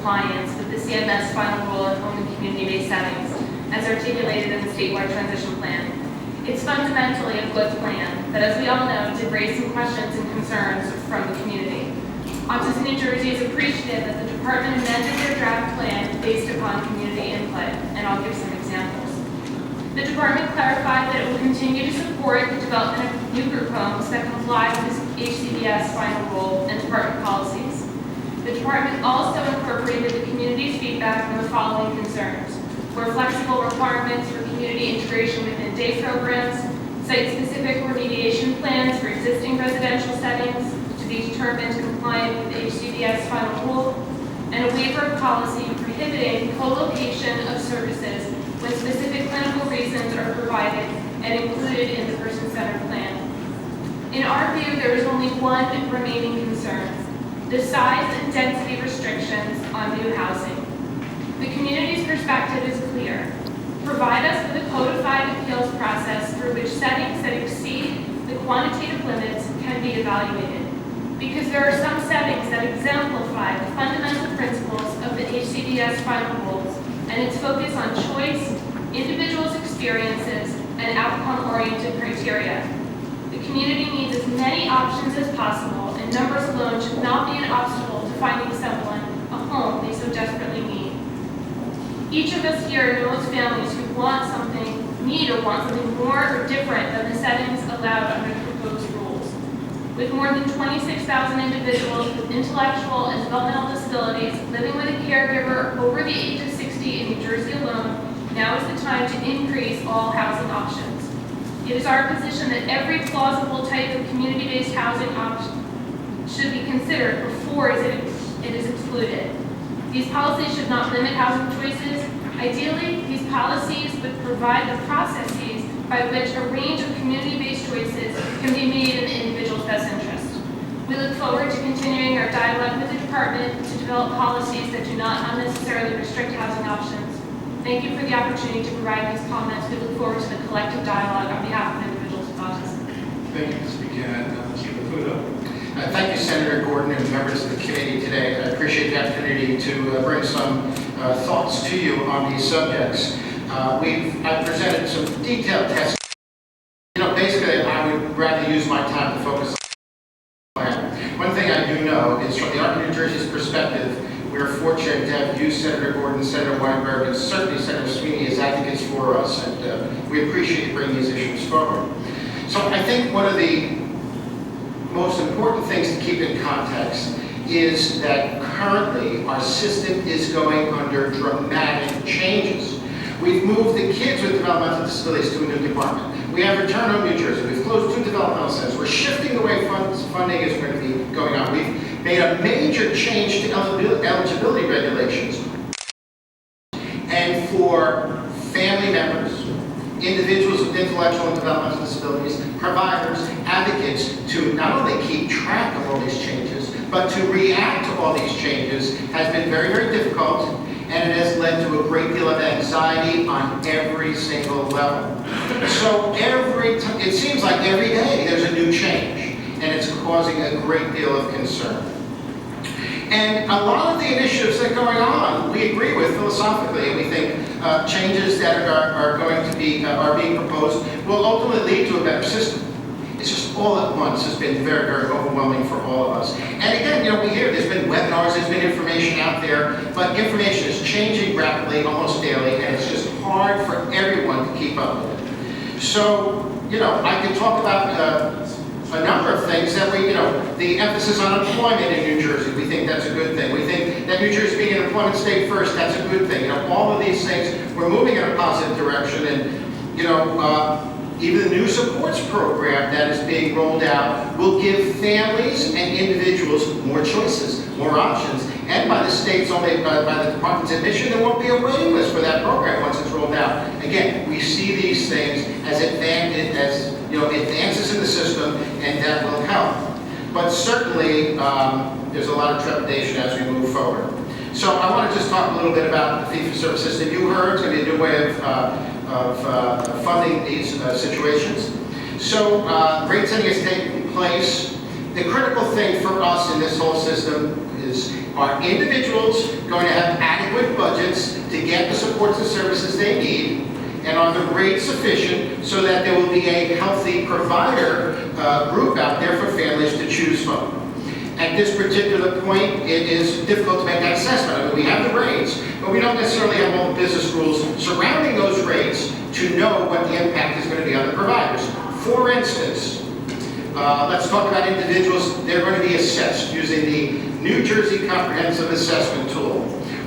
compliance with the CMS final rule in home and community-based settings, as articulated in the statewide transition plan. It's fundamentally a good plan that, as we all know, did raise some questions and concerns from the community. Autism New Jersey is appreciative that the department amended their draft plan based upon community input, and I'll give some examples. The department clarified that it will continue to support the development of new group homes that comply with the HCBS final rule and department policies. The department also incorporated the community's feedback on the following concerns: more flexible requirements for community integration within day programs, site-specific remediation plans for existing residential settings to be determined compliant with the HCBS final rule, and a waiver of policy prohibiting co-location of services when specific clinical reasons are provided and included in the person-centered plan. In our view, there is only one remaining concern: the size and density restrictions on new housing. The community's perspective is clear. Provide us with a codified appeals process through which settings that exceed the quantitative limits can be evaluated. Because there are some settings that exemplify the fundamental principles of the HCBS final rules and its focus on choice, individuals' experiences, and outcome-oriented criteria. The community needs as many options as possible, and numbers alone should not be an obstacle to finding someone a home they so desperately need. Each of us here knows families who need or want something more or different than the settings allowed under the proposed rules. With more than 26,000 individuals with intellectual and developmental disabilities living with a caregiver over the age of 60 in New Jersey alone, now is the time to increase all housing options. It is our position that every plausible type of community-based housing option should be considered before it is excluded. These policies should not limit housing choices. Ideally, these policies would provide the processes by which a range of community-based choices can be made in the individual's best interest. We look forward to continuing our dialogue with the department to develop policies that do not unnecessarily restrict housing options. Thank you for the opportunity to provide these comments. We look forward to the collective dialogue on behalf of individuals with autism. Thank you, Ms. Buchanan. Mr. Caputo. Thank you, Senator Gordon and members of the committee today. I appreciate the opportunity to bring some thoughts to you on these subjects. I've presented some detailed tests. Basically, I would rather use my time to focus on that. One thing I do know is from the Autism New Jersey's perspective, we're fortunate to have you, Senator Gordon, Senator Weinberg, and certainly Senator Sweeney as advocates for us, and we appreciate you bringing these issues forward. So I think one of the most important things to keep in context is that currently our system is going under dramatic changes. We've moved the kids with developmental disabilities to a new department. We have Return Home New Jersey. We've closed 2 developmental centers. We're shifting the way funding is going to be going on. We've made a major change to eligibility regulations. And for family members, individuals with intellectual and developmental disabilities, providers, advocates, to not only keep track of all these changes, but to react to all these changes has been very, very difficult, and it has led to a great deal of anxiety on every single level. So it seems like every day there's a new change, and it's causing a great deal of concern. And a lot of the initiatives that are going on, we agree with philosophically, and we think changes that are going to be are being proposed will ultimately lead to a better system. It's just all at once has been very, very overwhelming for all of us. And again, we hear there's been webinars, there's been information out there, but information is changing rapidly, almost daily, and it's just hard for everyone to keep up with it. So, I could talk about a number of things that the emphasis on employment in New Jersey, we think that's a good thing. We think that New Jersey being an employment state first, that's a good thing. All of these things, we're moving in a positive direction, and even the new supports program that is being rolled out will give families and individuals more choices, more options, and by the state's only, by the department's admission, there won't be a waiting list for that program once it's rolled out. Again, we see these things as advances in the system, and that will help. But certainly, there's a lot of trepidation as we move forward. So I want to just talk a little bit about the fee-for-service system. You heard it's going to be a new way of funding these situations. So rate setting is taking place. The critical thing for us in this whole system is Are individuals going to have adequate budgets to get the supports and services they need? And are the rates sufficient so that there will be a healthy provider group out there for families to choose from? At this particular point, it is difficult to make that assessment. I mean, we have the rates, but we don't necessarily have all the business rules surrounding those rates to know what the impact is going to be on the providers. For instance, let's talk about individuals. They're going to be assessed using the New Jersey Comprehensive Assessment Tool.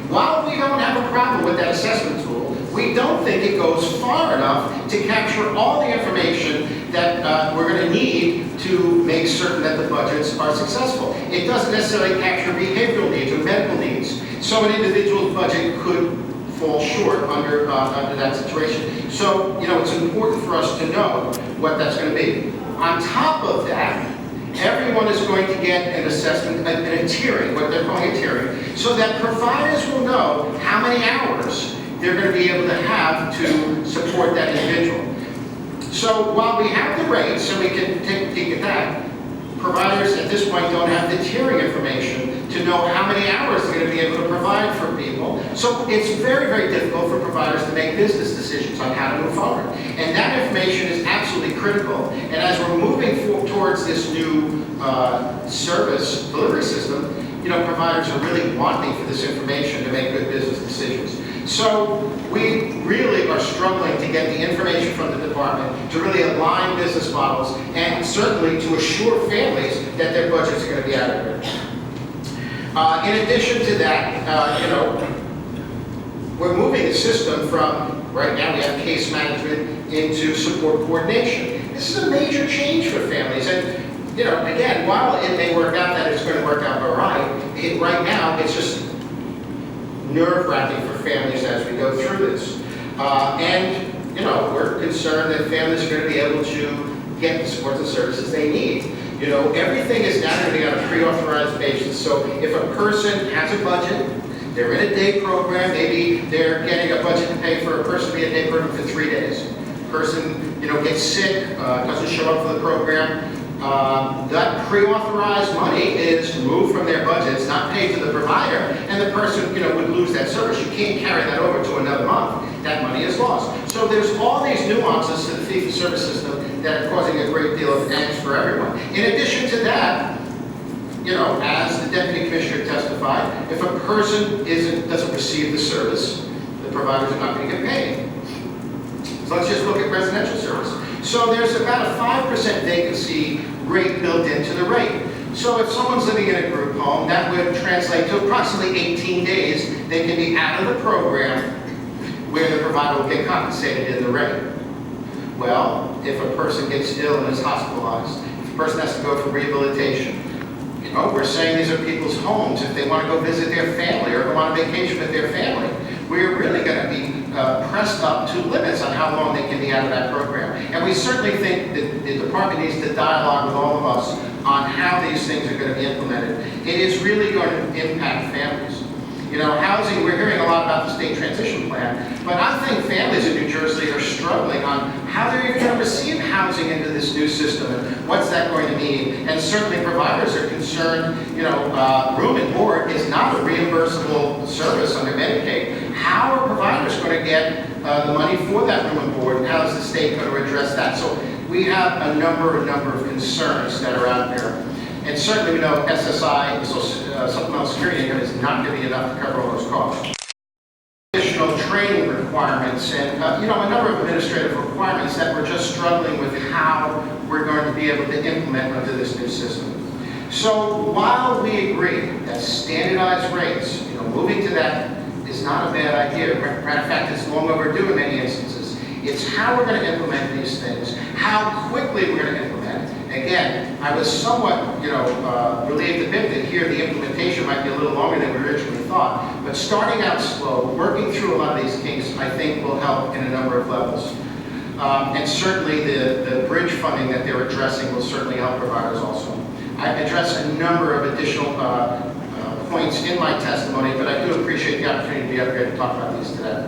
While we don't have a problem with that assessment tool, we don't think it goes far enough to capture all the information that we're going to need to make certain that the budgets are successful. It doesn't necessarily capture behavioral needs or medical needs. So an individual's budget could fall short under that situation. So, it's important for us to know what that's going to be. On top of that, everyone is going to get an assessment, a tiering, what they're calling a tiering, so that providers will know how many hours they're going to be able to have to support that individual. So while we have the rates, and we can take a peek at that, providers at this point don't have the tiering information to know how many hours they're going to be able to provide for people. So it's very, very difficult for providers to make business decisions on how to move forward. And that information is absolutely critical. And as we're moving towards this new service delivery system, providers are really wanting for this information to make good business decisions. So we really are struggling to get the information from the department to really align business models and certainly to assure families that their budgets are going to be adequate. In addition to that, we're moving the system from, right now we have case management into support coordination. This is a major change for families. And again, while it may work out that it's going to work out all right, right now it's just nerve-wracking for families as we go through this. We're concerned that families are going to be able to get the supports and services they need. Everything is now going to be on a pre-authorized basis. So if a person has a budget, they're in a day program, maybe they're getting a budget to pay for a person to be in a day program for 3 days. Person, gets sick, doesn't show up for the program. That pre-authorized money is removed from their budget. It's not paid to the provider, and the person, would lose that service. You can't carry that over to another month. That money is lost. So there's all these nuances to the fee-for-service system that are causing a great deal of angst for everyone. In addition to that, as the Deputy Commissioner testified, if a person doesn't receive the service, the providers are not going to get paid. So let's just look at residential service. So there's about a 5% vacancy rate built into the rate. So if someone's living in a group home, that would translate to approximately 18 days they can be out of the program where the provider will get compensated in the rate. Well, if a person gets ill and is hospitalized, if a person has to go for rehabilitation, we're saying these are people's homes. If they want to go visit their family or go on vacation with their family, we're really going to be pressed up to limits on how long they can be out of that program. And we certainly think that the department needs to dialogue with all of us on how these things are going to be implemented. It is really going to impact families. Housing, we're hearing a lot about the state transition plan, but I think families in New Jersey are struggling on how they're even going to receive housing into this new system and what's that going to mean. And certainly providers are concerned, room and board is not a reimbursable service under Medicaid. How are providers going to get the money for that room and board, and how is the state going to address that? So we have a number of concerns that are out there. And certainly we know SSI, Supplemental Security Income, is not going to be enough to cover all those costs. Additional training requirements and a number of administrative requirements that we're just struggling with how we're going to be able to implement under this new system. So while we agree that standardized rates, moving to that is not a bad idea. Matter of fact, it's long overdue in many instances. It's how we're going to implement these things, how quickly we're going to implement it. Again, I was somewhat, relieved a bit that here the implementation might be a little longer than we originally thought. But starting out slow, working through a lot of these kinks, I think will help in a number of levels. And certainly the bridge funding that they're addressing will certainly help providers also. I address a number of additional points in my testimony, but I do appreciate the opportunity to be up here to talk about these today.